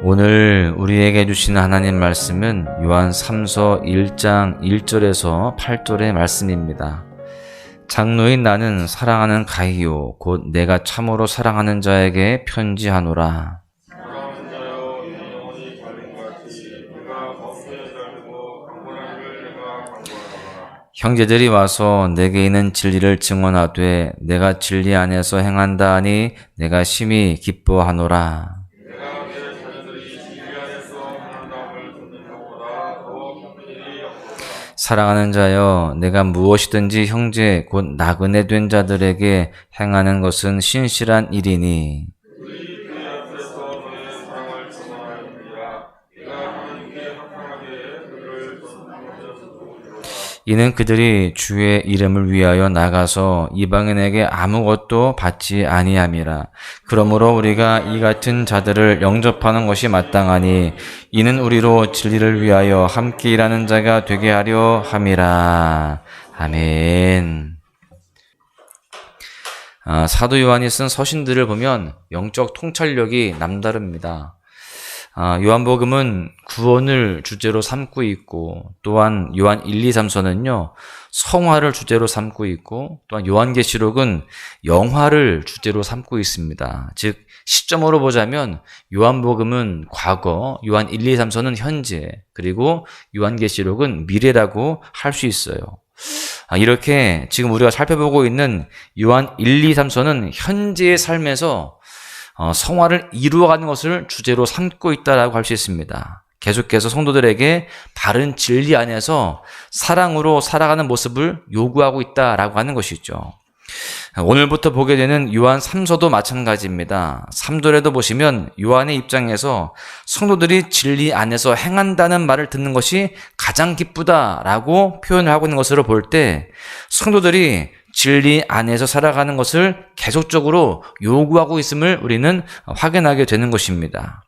오늘 우리에게 주시는 하나님 말씀은 요한 3서 1장 1절에서 8절의 말씀입니다. 장로인 나는 사랑하는 가이오 곧 내가 참으로 사랑하는 자에게 편지하노라. 사랑하는 자여 내 영혼이 달린 같이 내가 범죄에 달리고 강권하기를 내가 강권하노라. 형제들이 와서 내게 있는 진리를 증언하되 내가 진리 안에서 행한다 하니 내가 심히 기뻐하노라. 내가 내 자녀들이 진리 안에서 행한다함을 듣는 것보다 더 기쁜 일이 없도다. 사랑하는 자여 내가 무엇이든지 형제 곧 나그네 된 자들에게 행하는 것은 신실한 일이니 우리 그의 앞에서 너의 사랑을 증언하였느니라. 내가 하나님께 합당하게 그를 먼저 듣고 이는 그들이 주의 이름을 위하여 나가서 이방인에게 아무것도 받지 아니함이라. 그러므로 우리가 이 같은 자들을 영접하는 것이 마땅하니 이는 우리로 진리를 위하여 함께 일하는 자가 되게 하려 함이라. 아멘. 사도 요한이 쓴 서신들을 보면 영적 통찰력이 남다릅니다. 요한복음은 구원을 주제로 삼고 있고, 또한 요한 1, 2, 3서는요 성화를 주제로 삼고 있고, 또한 요한계시록은 영화를 주제로 삼고 있습니다. 즉 시점으로 보자면 요한복음은 과거, 요한 1, 2, 3서는 현재, 그리고 요한계시록은 미래라고 할 수 있어요. 이렇게 지금 우리가 살펴보고 있는 요한 1, 2, 3서는 현재의 삶에서 성화를 이루어가는 것을 주제로 삼고 있다라고 할 수 있습니다. 계속해서 성도들에게 바른 진리 안에서 사랑으로 살아가는 모습을 요구하고 있다라고 하는 것이죠. 오늘부터 보게 되는 요한 3서도 마찬가지입니다. 3절에도 보시면 요한의 입장에서 성도들이 진리 안에서 행한다는 말을 듣는 것이 가장 기쁘다라고 표현을 하고 있는 것으로 볼 때, 성도들이 진리 안에서 살아가는 것을 계속적으로 요구하고 있음을 우리는 확인하게 되는 것입니다.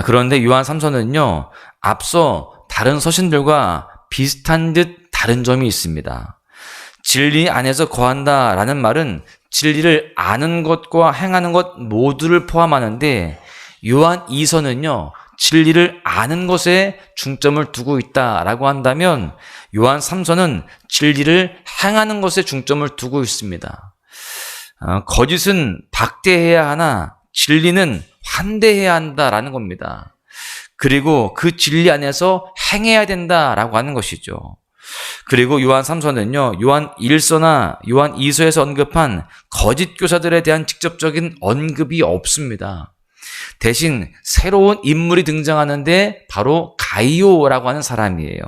그런데 요한 3서는요, 앞서 다른 서신들과 비슷한 듯 다른 점이 있습니다. 진리 안에서 거한다라는 말은 진리를 아는 것과 행하는 것 모두를 포함하는데, 요한 2서는요, 진리를 아는 것에 중점을 두고 있다라고 한다면, 요한 3서는 진리를 행하는 것에 중점을 두고 있습니다. 거짓은 박대해야 하나 진리는 환대해야 한다라는 겁니다. 그리고 그 진리 안에서 행해야 된다라고 하는 것이죠. 그리고 요한 3서는요, 요한 1서나 요한 2서에서 언급한 거짓 교사들에 대한 직접적인 언급이 없습니다. 대신 새로운 인물이 등장하는데 바로 가이오라고 하는 사람이에요.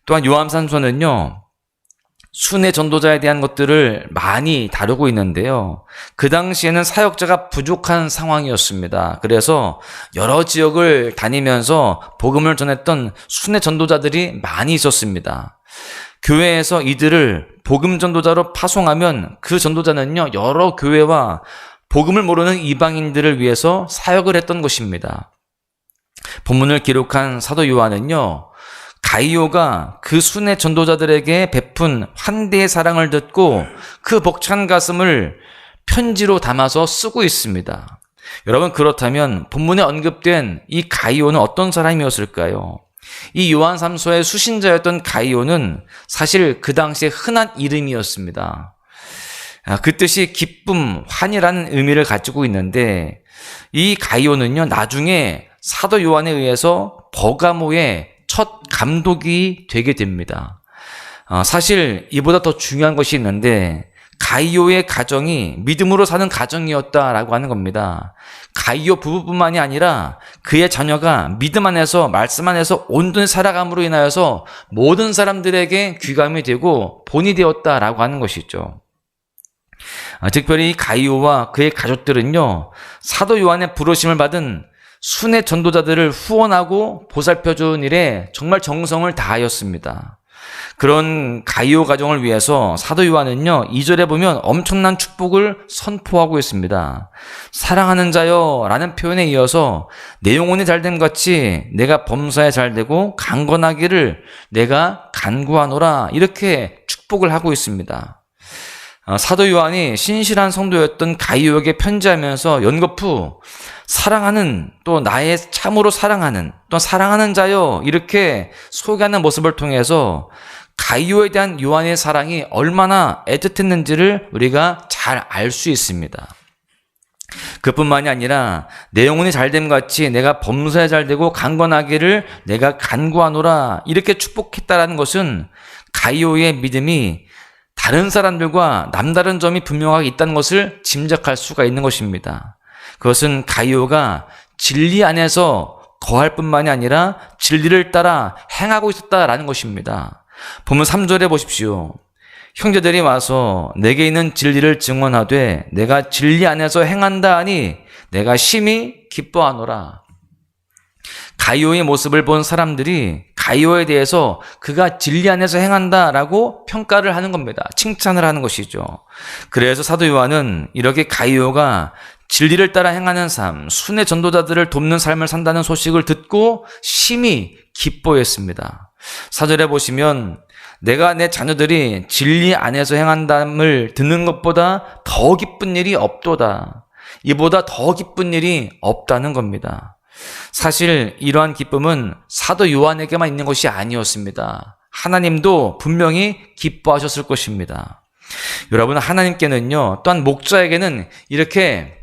또한 요한 3서는요, 순회 전도자에 대한 것들을 많이 다루고 있는데요. 그 당시에는 사역자가 부족한 상황이었습니다. 그래서 여러 지역을 다니면서 복음을 전했던 순회 전도자들이 많이 있었습니다. 교회에서 이들을 복음 전도자로 파송하면 그 전도자는요, 여러 교회와 복음을 모르는 이방인들을 위해서 사역을 했던 것입니다. 본문을 기록한 사도 요한은요, 가이오가 그 순회 전도자들에게 베푼 환대의 사랑을 듣고 그 벅찬 가슴을 편지로 담아서 쓰고 있습니다. 여러분, 그렇다면 본문에 언급된 이 가이오는 어떤 사람이었을까요? 이 요한 3서의 수신자였던 가이오는 사실 그 당시에 흔한 이름이었습니다. 그 뜻이 기쁨, 환희라는 의미를 가지고 있는데, 이 가이오는요, 나중에 사도 요한에 의해서 버가모의 첫 감독이 되게 됩니다. 사실 이보다 더 중요한 것이 있는데, 가이오의 가정이 믿음으로 사는 가정이었다라고 하는 겁니다. 가이오 부부뿐만이 아니라 그의 자녀가 믿음 안에서, 말씀 안에서 온전히 살아감으로 인하여서 모든 사람들에게 귀감이 되고 본이 되었다라고 하는 것이죠. 특별히 가이오와 그의 가족들은요, 사도 요한의 부르심을 받은 순회 전도자들을 후원하고 보살펴준 일에 정말 정성을 다하였습니다. 그런 가이오 가정을 위해서 사도 요한은요, 2절에 보면 엄청난 축복을 선포하고 있습니다. 사랑하는 자여 라는 표현에 이어서 내 영혼이 잘됨 같이 내가 범사에 잘되고 강건하기를 내가 간구하노라, 이렇게 축복을 하고 있습니다. 사도 요한이 신실한 성도였던 가이오에게 편지하면서 연거푸 사랑하는, 또 나의 참으로 사랑하는, 또 사랑하는 자여, 이렇게 소개하는 모습을 통해서 가이오에 대한 요한의 사랑이 얼마나 애틋했는지를 우리가 잘 알 수 있습니다. 그뿐만이 아니라 내 영혼이 잘됨 같이 내가 범사에 잘되고 강건하기를 내가 간구하노라, 이렇게 축복했다라는 것은 가이오의 믿음이 다른 사람들과 남다른 점이 분명하게 있다는 것을 짐작할 수가 있는 것입니다. 그것은 가이오가 진리 안에서 거할 뿐만이 아니라 진리를 따라 행하고 있었다라는 것입니다. 보면 3절에 보십시오. 형제들이 와서 내게 있는 진리를 증언하되 내가 진리 안에서 행한다 하니 내가 심히 기뻐하노라. 가이오의 모습을 본 사람들이 가이오에 대해서 그가 진리 안에서 행한다라고 평가를 하는 겁니다. 칭찬을 하는 것이죠. 그래서 사도 요한은 이렇게 가이오가 진리를 따라 행하는 삶, 순회 전도자들을 돕는 삶을 산다는 소식을 듣고 심히 기뻐했습니다. 4절에 보시면 내가 내 자녀들이 진리 안에서 행한담을 듣는 것보다 더 기쁜 일이 없도다. 이보다 더 기쁜 일이 없다는 겁니다. 사실 이러한 기쁨은 사도 요한에게만 있는 것이 아니었습니다. 하나님도 분명히 기뻐하셨을 것입니다. 여러분, 하나님께는요, 또한 목자에게는 이렇게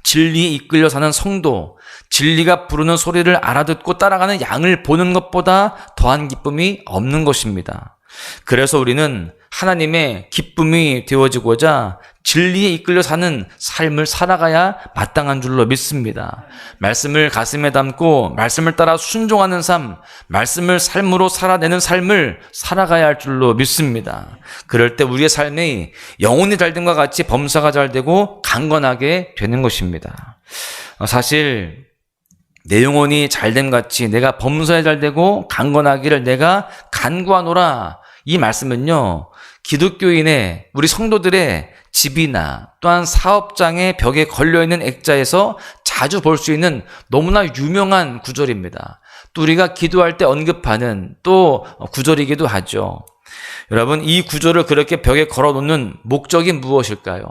진리에 이끌려 사는 성도, 진리가 부르는 소리를 알아듣고 따라가는 양을 보는 것보다 더한 기쁨이 없는 것입니다. 그래서 우리는 하나님의 기쁨이 되어지고자 진리에 이끌려 사는 삶을 살아가야 마땅한 줄로 믿습니다. 말씀을 가슴에 담고 말씀을 따라 순종하는 삶, 말씀을 삶으로 살아내는 삶을 살아가야 할 줄로 믿습니다. 그럴 때 우리의 삶이 영혼이 잘됨과 같이 범사가 잘되고 강건하게 되는 것입니다. 사실 내 영혼이 잘됨 같이 내가 범사에 잘되고 강건하기를 내가 간구하노라, 이 말씀은요, 기독교인의 우리 성도들의 집이나 또한 사업장의 벽에 걸려있는 액자에서 자주 볼 수 있는 너무나 유명한 구절입니다. 또 우리가 기도할 때 언급하는 또 구절이기도 하죠. 여러분, 이 구절을 그렇게 벽에 걸어놓는 목적이 무엇일까요?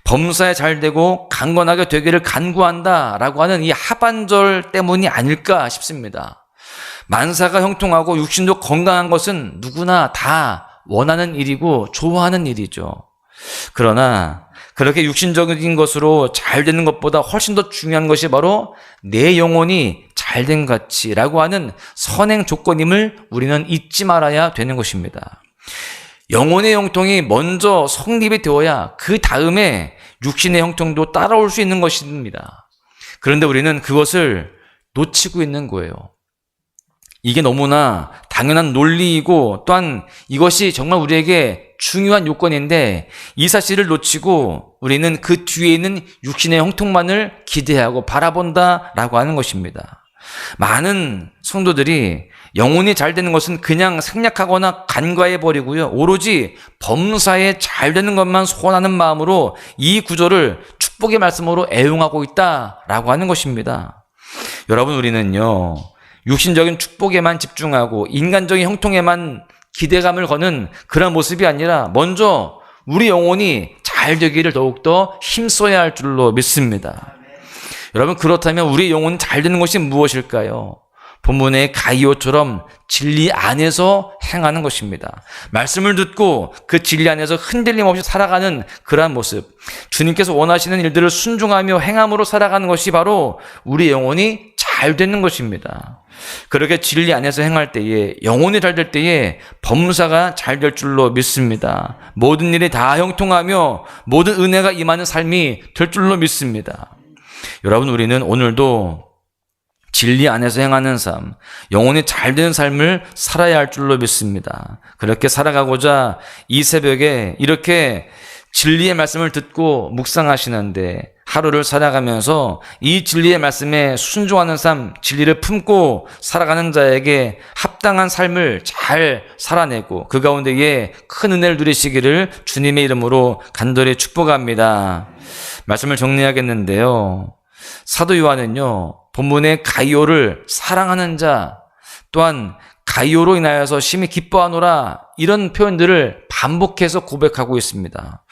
범사에 잘되고 강건하게 되기를 간구한다 라고 하는 이 하반절 때문이 아닐까 싶습니다. 만사가 형통하고 육신도 건강한 것은 누구나 다 원하는 일이고 좋아하는 일이죠. 그러나 그렇게 육신적인 것으로 잘 되는 것보다 훨씬 더 중요한 것이 바로 내 영혼이 잘된 같이라고 하는 선행 조건임을 우리는 잊지 말아야 되는 것입니다. 영혼의 형통이 먼저 성립이 되어야 그 다음에 육신의 형통도 따라올 수 있는 것입니다. 그런데 우리는 그것을 놓치고 있는 거예요. 이게 너무나 당연한 논리이고 또한 이것이 정말 우리에게 중요한 요건인데 이 사실을 놓치고 우리는 그 뒤에 있는 육신의 형통만을 기대하고 바라본다라고 하는 것입니다. 많은 성도들이 영혼이 잘 되는 것은 그냥 생략하거나 간과해버리고요, 오로지 범사에 잘 되는 것만 소원하는 마음으로 이 구절을 축복의 말씀으로 애용하고 있다라고 하는 것입니다. 여러분, 우리는요, 육신적인 축복에만 집중하고 인간적인 형통에만 기대감을 거는 그런 모습이 아니라 먼저 우리 영혼이 잘 되기를 더욱더 힘써야 할 줄로 믿습니다. 여러분, 그렇다면 우리 영혼이 잘 되는 것이 무엇일까요? 본문의 가이오처럼 진리 안에서 행하는 것입니다. 말씀을 듣고 그 진리 안에서 흔들림 없이 살아가는 그러한 모습, 주님께서 원하시는 일들을 순종하며 행함으로 살아가는 것이 바로 우리 영혼이 잘 되는 것입니다. 그렇게 진리 안에서 행할 때에, 영혼이 잘 될 때에 범사가 잘 될 줄로 믿습니다. 모든 일이 다 형통하며 모든 은혜가 임하는 삶이 될 줄로 믿습니다. 여러분, 우리는 오늘도 진리 안에서 행하는 삶, 영혼이 잘 되는 삶을 살아야 할 줄로 믿습니다. 그렇게 살아가고자 이 새벽에 이렇게 진리의 말씀을 듣고 묵상하시는데 하루를 살아가면서 이 진리의 말씀에 순종하는 삶, 진리를 품고 살아가는 자에게 합당한 삶을 잘 살아내고 그 가운데에 큰 은혜를 누리시기를 주님의 이름으로 간절히 축복합니다. 말씀을 정리하겠는데요, 사도 요한은요, 본문의 가이오를 사랑하는 자, 또한 가이오로 인하여서 심히 기뻐하노라, 이런 표현들을 반복해서 고백하고 있습니다.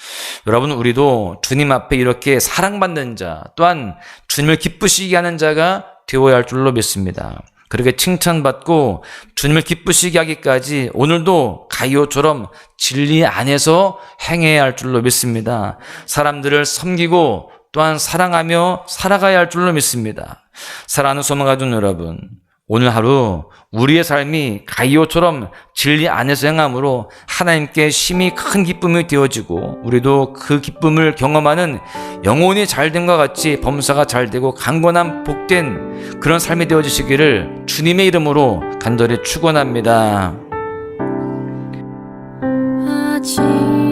여러분, 우리도 주님 앞에 이렇게 사랑받는 자, 또한 주님을 기쁘시게 하는 자가 되어야 할 줄로 믿습니다. 그렇게 칭찬받고 주님을 기쁘시게 하기까지 오늘도 가이오처럼 진리 안에서 행해야 할 줄로 믿습니다. 사람들을 섬기고 또한 사랑하며 살아가야 할 줄로 믿습니다. 사랑하는 소망 가진 여러분, 오늘 하루 우리의 삶이 가이오처럼 진리 안에서 행함으로 하나님께 심히 큰 기쁨이 되어지고 우리도 그 기쁨을 경험하는 영혼이 잘됨과 같이 범사가 잘되고 강건한 복된 그런 삶이 되어지시기를 주님의 이름으로 간절히 축원합니다. 아침